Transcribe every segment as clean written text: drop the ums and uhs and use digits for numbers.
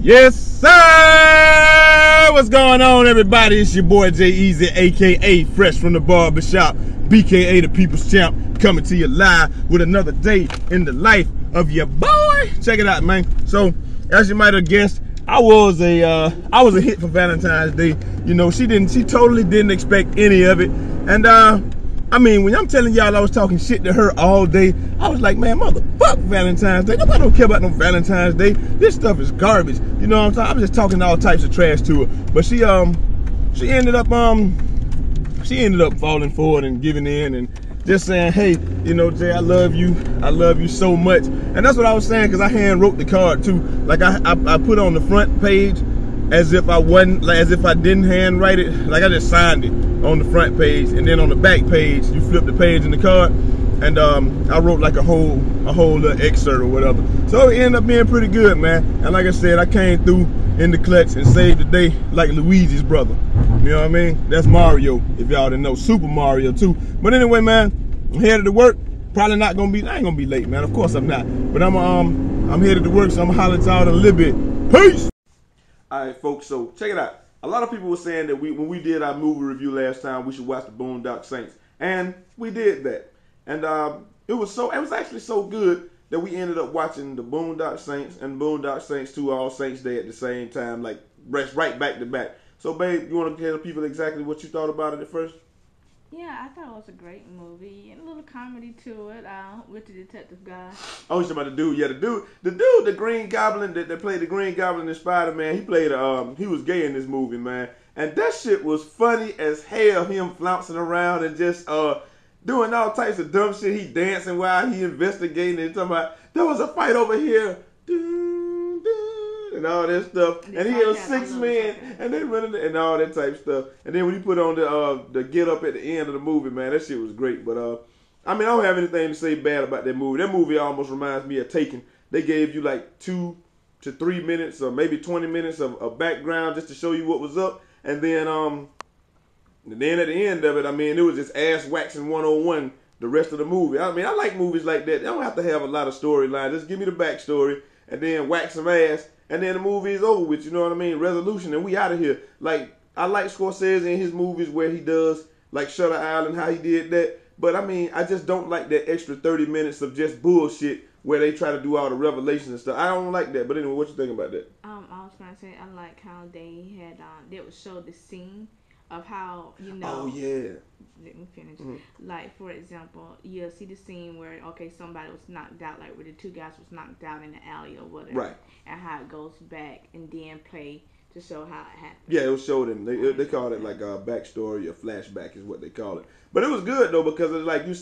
Yes, sir! What's going on, everybody? It's your boy Jay Easy, aka Fresh from the Barbershop, BKA the People's Champ, coming to you live with another day in the life of your boy. Check it out, man. So, as you might have guessed, I was a hit for Valentine's Day. You know, she totally didn't expect any of it. And I mean, when I'm telling y'all I was talking shit to her all day, I was like, man, motherfuck Valentine's Day. Nobody don't care about no Valentine's Day. This stuff is garbage. You know what I'm saying? I'm just talking all types of trash to her. But she ended up falling for it and giving in and just saying, hey, you know, Jay, I love you so much. And that's what I was saying, because I hand wrote the card too. Like I put on the front page as if I didn't handwrite it. Like I just signed it on the front page, and then on the back page you flip the page in the card, and I wrote like a whole little excerpt or whatever. So it ended up being pretty good, man. And like I said, I came through in the clutch and saved the day like Luigi's brother. You know what I mean? That's Mario, if y'all didn't know. Super Mario too. But anyway, man, I'm headed to work. Probably not gonna be, I ain't gonna be late, man. Of course I'm not. But I'm headed to work, so I'm gonna holler at y'all in a little bit. Peace! Alright, folks, so check it out. A lot of people were saying that when we did our movie review last time, we should watch the Boondock Saints. And we did that. And it was actually so good that we ended up watching the Boondock Saints and Boondock Saints 2 All Saints Day at the same time, like right back to back. So, babe, you want to tell people exactly what you thought about it at first? Yeah, I thought it was a great movie and a little comedy to it with the detective guy. Oh, you're about the dude. Yeah, the Green Goblin that played the Green Goblin in Spider-Man. He played he was gay in this movie, man. And that shit was funny as hell. Him flouncing around and just doing all types of dumb shit. He dancing while he investigating and talking about there was a fight over here. And all that stuff, and he was 6 men, and they running and all that type of stuff. And then when he put on the get up at the end of the movie, man, that shit was great. But I mean, I don't have anything to say bad about that movie. That movie almost reminds me of Taken. They gave you like 2 to 3 minutes, or maybe 20 minutes of background just to show you what was up, and then at the end of it, I mean, it was just ass waxing 101 the rest of the movie. I mean, I like movies like that. They don't have to have a lot of storyline. Just give me the backstory and then wax some ass. And then the movie is over with, you know what I mean? Resolution, and we out of here. Like, I like Scorsese in his movies where he does, like Shutter Island, how he did that. But, I mean, I just don't like that extra 30 minutes of just bullshit where they try to do all the revelations and stuff. I don't like that. But anyway, what you think about that? I was going to say, I like how they had, they would show the scene of how, you know. Oh, yeah. Let me finish. Like, for example, you'll see the scene where, okay, somebody was knocked out, like where the 2 guys was knocked out in the alley or whatever. Right. And how it goes back and then play to show how it happened. Yeah, it was showed them. They called it like a backstory or flashback is what they call it. But it was good, though, because it's like you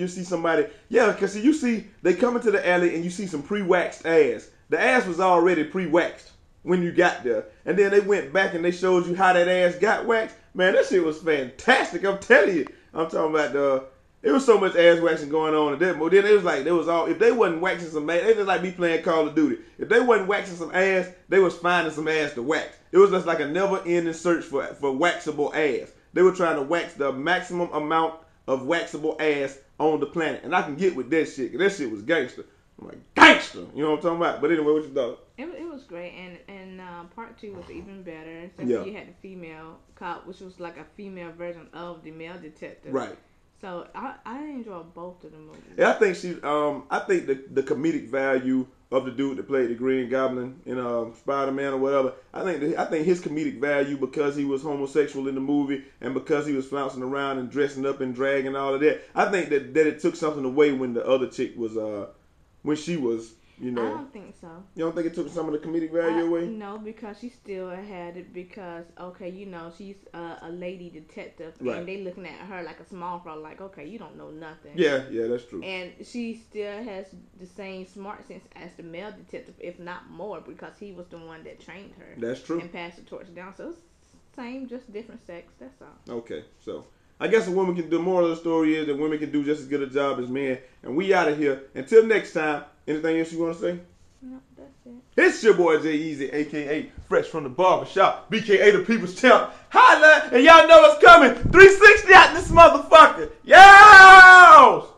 see somebody. Yeah, because you see, they come into the alley and you see some pre-waxed ass. The ass was already pre-waxed when you got there. And then they went back and they showed you how that ass got waxed. Man, that shit was fantastic. I'm telling you. I'm talking about it was so much ass waxing going on in that movie. Then it was like, if they wasn't waxing some ass, they just like me playing Call of Duty. If they wasn't waxing some ass, they was finding some ass to wax. It was just like a never-ending search for waxable ass. They were trying to wax the maximum amount of waxable ass on the planet. And I can get with that shit, because that shit was gangster. I'm like, gangster! You know what I'm talking about? But anyway, what you thought? It was great, and part 2 was even better. Except you had the female cop, which was like a female version of the male detective. Right. So I enjoyed both of the movies. Yeah, I think I think the comedic value of the dude that played the Green Goblin in Spider-Man or whatever. I think his comedic value, because he was homosexual in the movie and because he was flouncing around and dressing up and drag and all of that. I think that it took something away when the other chick was when she was, you know. I don't think so. You don't think it took some of the comedic value away? No, because she still had it because, okay, you know, she's a lady detective. Right. And they looking at her like a small fella, like, okay, you don't know nothing. Yeah, that's true. And she still has the same smart sense as the male detective, if not more, because he was the one that trained her. That's true. And passed the torch down. So it's same, just different sex, that's all. Okay, so I guess the moral of the story is that women can do just as good a job as men. And we out of here. Until next time, anything else you want to say? No, that's it. It's your boy Jay Easy, a.k.a. Fresh from the Barbershop, BKA the People's Champ. Holla, and y'all know what's coming. 360 out this motherfucker. Yo!